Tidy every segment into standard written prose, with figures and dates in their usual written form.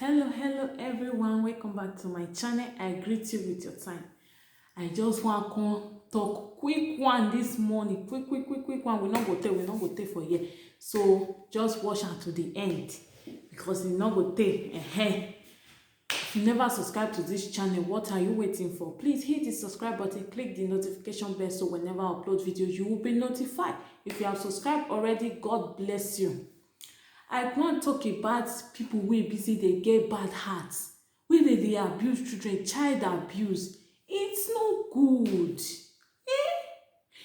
Hello everyone, welcome back to my channel. I greet you with your time. I just want to come talk quick one this morning. Quick one. We not go take for here. So just watch until the end because we not go take. If you never subscribe to this channel, what are you waiting for? Please hit the subscribe button, click the notification bell so whenever I upload videos, you will be notified. If you have subscribed already, God bless you. I want to talk about people wey be say they get bad hearts, wey dey abuse children, child abuse. It's no good.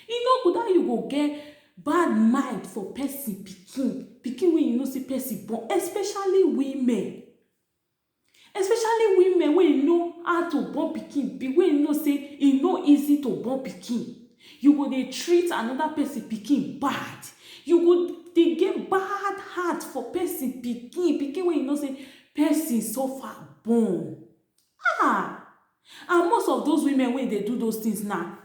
E no good how you go get bad mind for person pikin wey you know say person born, especially women wey know how to born pikin, wey know say e no easy to born pikin. You go dey treat another person pikin bad. You go dey get bad heart for person pikin wey you know say person suffer born. And most of those women wey dey do those things now,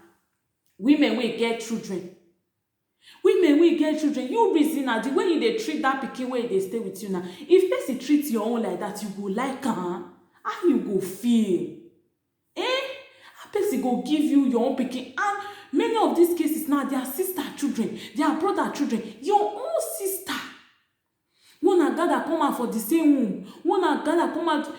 women wey get children, you reason na the way you dey treat that pikin wey dey stay with you now. If person treat your own like that, you go like am? How you go feel? How person go give you your own pikin? And many of these cases now, their sister children, their brother children, your own sister, una gather come out for the same womb, una gather come out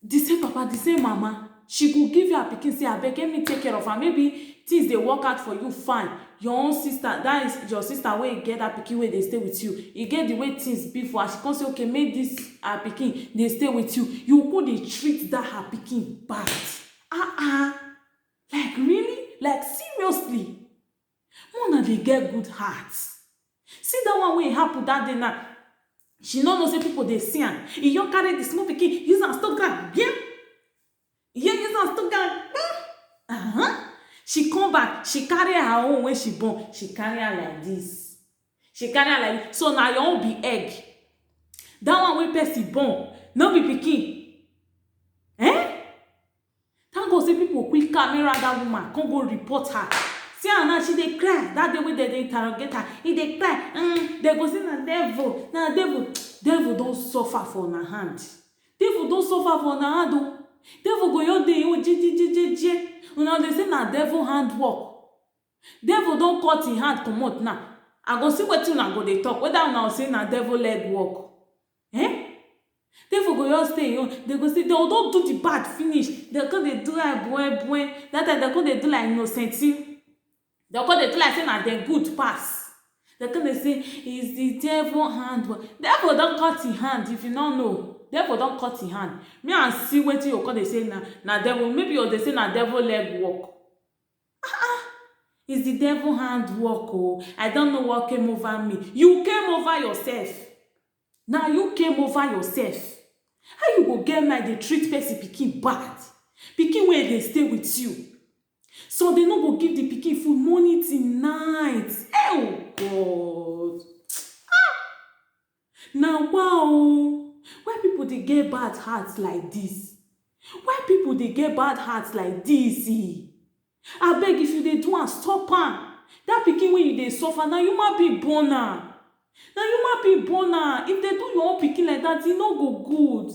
the same papa, the same mama. She go give you her pikin, say abeg let me take care of her. Maybe things dey work out for you fine. Your own sister, that is your sister wey get that pikin wey dey stay with you, e get the way things be for her. She come say okay, make this her pikin dey stay with you. You go dey treat that her pikin bad. Like really? Like seriously? Una dey get good heart. See that one wey happen that day now. She no know say people dey see am. E just carry the small pikin, use am stop ground. Use am stop ground. She come back, she carry her own when she born. She carry her like this. So now your own be egg. That one wey person born, no be pikin. Thank God say people quick camera that woman, come go report her. See her now, she dey cry. That day wey they interrogate her, e dey cry. They go say na devil. Devil don suffer for una hand. Devil go your day je. Una dey say na devil hand work. Devil don cut him hand comot now. I go see wetin una go dey talk, whether una say na devil leg work. Devil go just stay. They go say they don't do the bad finish. They go dey do like boy. That time they go dey do like innocenti. They go dey do like say na dem good pass. They go dey say is the devil hand work. Devil don cut him hand. If you no know, devil don cut him hand. Me and see wetin you go dey say na devil. Maybe you dey say na devil leg work. Is the devil hand work? Oh, I don't know what came over me. You came over yourself. Now you came over yourself. How you go get mind dey treat person pikin bad? Pikin wey dey stay with you, so they no go give the pikin food morning till night. Oh God! Now wow! Why people dey get bad hearts like this? Abeg, if you dey do am, stop am. That pikin wey you dey suffer, na human being born am. If they do your own pikin like that, e no go good.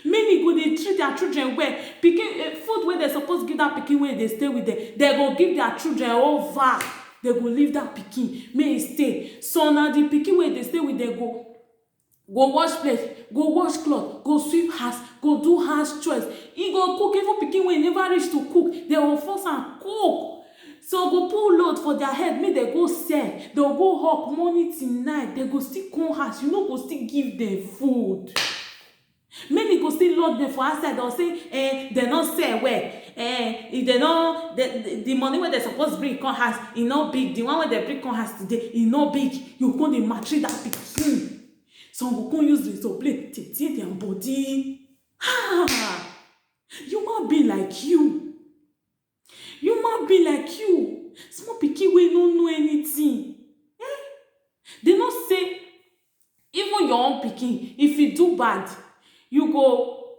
Many go dey treat their children well. Pikin food wey they suppose give that pikin wey dey stay with them, they go give their children over. They go leave that pikin may e stay. So now the pikin wey dey stay with them go wash plate, go wash cloth, go sweep house, go do house chores. E go cook. Even pikin wey never reach to cook, they go force am cook. So go put load for their head, make they go sell. They go hawk morning till night. They go still come house. You no go still give them food. Many go still load them for outside. They'll say, they not sell well. If they no, the money where they supposed to bring come house, e no big. The one where they bring come house today, e no big. You go dey maltreat that pikin. Some go come use razor blade to tear their body. Human being like you. Small pikin wey no know anything. They no say even your own pikin, if you do bad, you go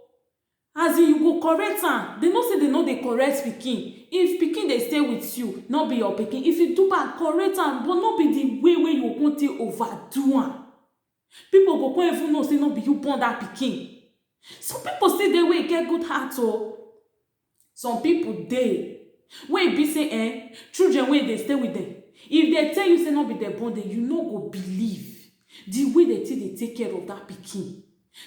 correct am. They no say they no dey correct pikin. If pikin dey stay with you, no be your pikin. If you do bad, correct am, but no be the way wey you go take overdo am. People go come even know say no be you born that pikin. Some people still dey wey get good heart o. Some people dey wey be say children wey dey stay with them, if they tell you say no be their born dem, you no go believe the way they take care of that pikin,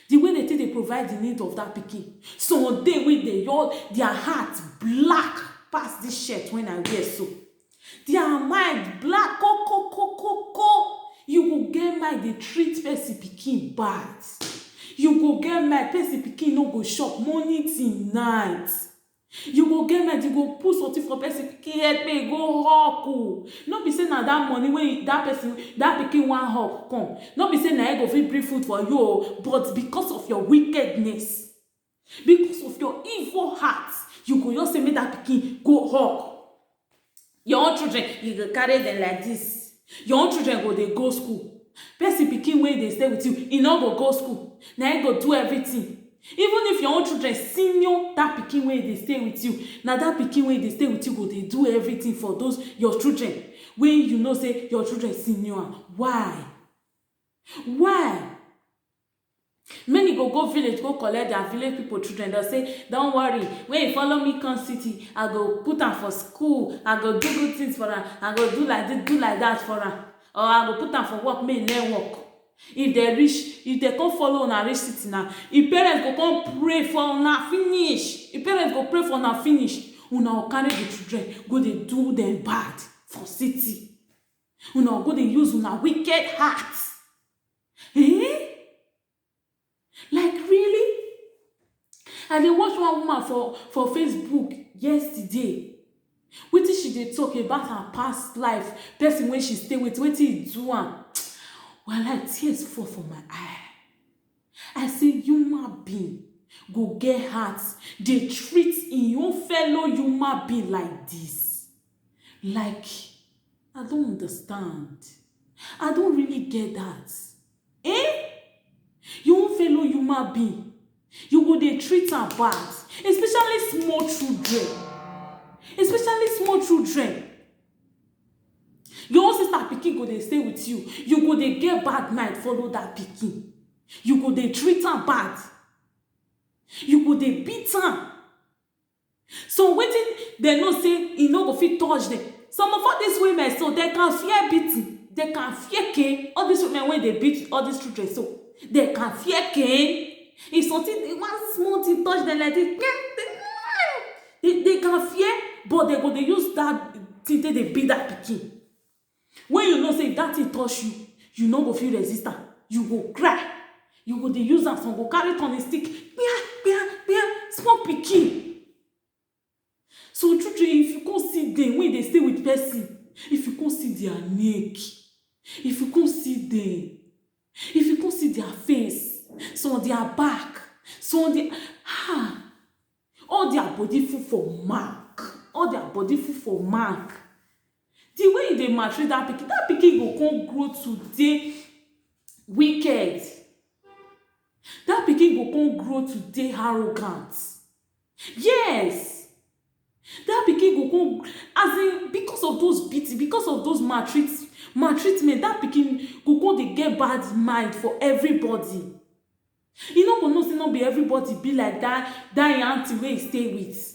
the way they provide the need of that pikin. Some dey wey dey their heart black pass this shirt when I wear so. Their mind black ko. You go get mind dey treat person pikin bad. You go get mind person pikin no go chop morning till night. You go get mind, you go put something for person pikin head make e go hawk o. No be say na that money wey that pikin wan hawk come, no be say na e go fit bring food for you o, but because of your wickedness, because of your evil heart, you go just say make that pikin go hawk. Your own children, you go carry them like this. Your own children go dey go school. Person pikin wey dey stay with you, e no go school. Na e go do everything. Even if your own children senior that pikin wey dey stay with you, na that pikin wey dey stay with you go dey do everything for those your children wey you know say your children senior. Why? Many go village go collect their village people children. They'll say, don't worry, when you follow me come city, I go put am for school, I go do good things for am, I go do like this, do like that for am, or I go put am for work, make e learn work. If they come follow una reach city now, if parents go come pray for una finish, if parents go pray for una finish, una go carry the children go dey do them bad for city. Una go dey use una wicked heart. Like really? I dey watch one woman for Facebook yesterday. Wetin she dey talk about her past life, person wey she stay with, wetin e do am. Well, like tears fall for my eye. I say human being go get heart, dey treat im own fellow human being like this. Like, I don't understand. I don't really get that. Your own fellow human being, you go dey treat am bad, especially small children. Your own sister pikin go dey stay with you, you go dey get bad mind follow that pikin. You go dey treat am bad, you go dey beat am. So wetin dem know say e no go fit touch dem. Some of all these women so they can fear beating, they can fear cane. All these women wey dey beat all these children so they can fear cane. If something, one small thing touch them like this, they can fear, but they go dey use that thing take dey beat that pikin. When you know say if that thing touch you, you no go fit resist am, you go cry, you go dey use am. Some go carry turning stick, small pikin. So true, if you come see them when they stay with person, if you come see their neck, if you come see them, if you come see their face, some on their back, some on their all their body full for mark, the way they maltreat that pikin go come grow today wicked. That pikin go come grow today arrogant. Yes, that pikin go come, as in because of those beating, because of those maltreatment, that pikin go come dey get bad mind for everybody. You no go know say no be everybody be like that auntie wey you stay with.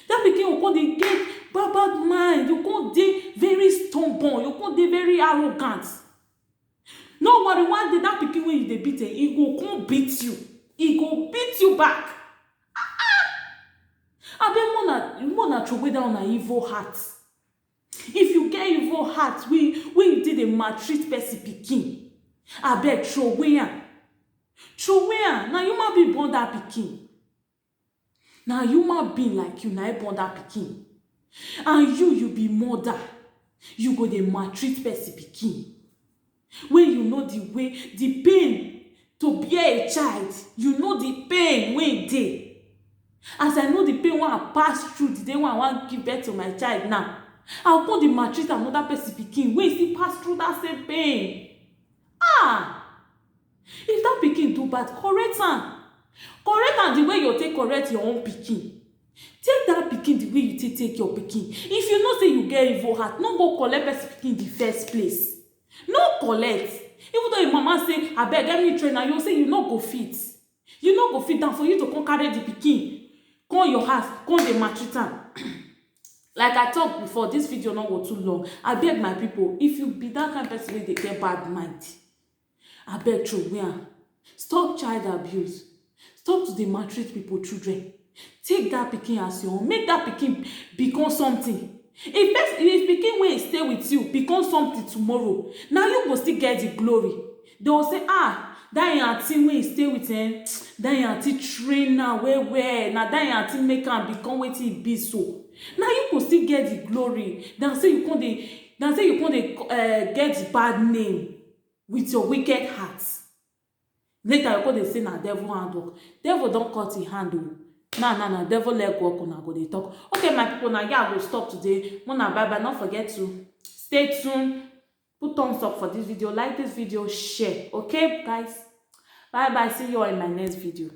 That pikin go come dey get bad mind, you come dey very stubborn, you come dey very arrogant. No worry, one day that pikin wey you dey beat, e go come beat you, e go beat you back. Abeg more na throw away that una evil heart. If you get evil heart wey you dey maltreat person pikin, abeg throw away am. Na human being born that pikin. Na human being like you na born that pikin. And you be mother, you go dey maltreat person pikin. When you know the pain to bear a child, you know the pain wey e dey. As I know the pain wey I pass through the day when I wan give birth to my child now, I go come dey maltreat another person pikin wey still pass through that same pain. If that pikin do bad, correct am the way you take correct your own pikin. Take that pikin the way you take your pikin. If you know say you get evil heart, no go collect person pikin in the first place. No collect. Even though your mama say abeg let me train am, you say you no go fit. You no go fit down for you to come carry the pikin come your house come dey maltreat am. Like I talk before, this video no go too long. Abeg my people, if you be that kind person wey dey get bad mind, abeg throway am. Stop child abuse. Stop to dey maltreat people children. Take that pikin as your own. Make that pikin become something. If pikin wey stay with you become something tomorrow, na you go still get the glory. They go say, that your aunty wey stay with that your aunty train am well well. Na that your aunty make am become wetin e be so. Na you go still get the glory. Than say you come dey get the bad name with your wicked heart. Later you come dey say na devil hand work. Devil don cut him hand o. Na devil leg work una go dey talk. Okay my people, na here I go stop today. Una bye bye. Don't forget to stay tuned. Put thumbs up for this video. Like this video. Share. Okay guys. Bye bye. See you all in my next video.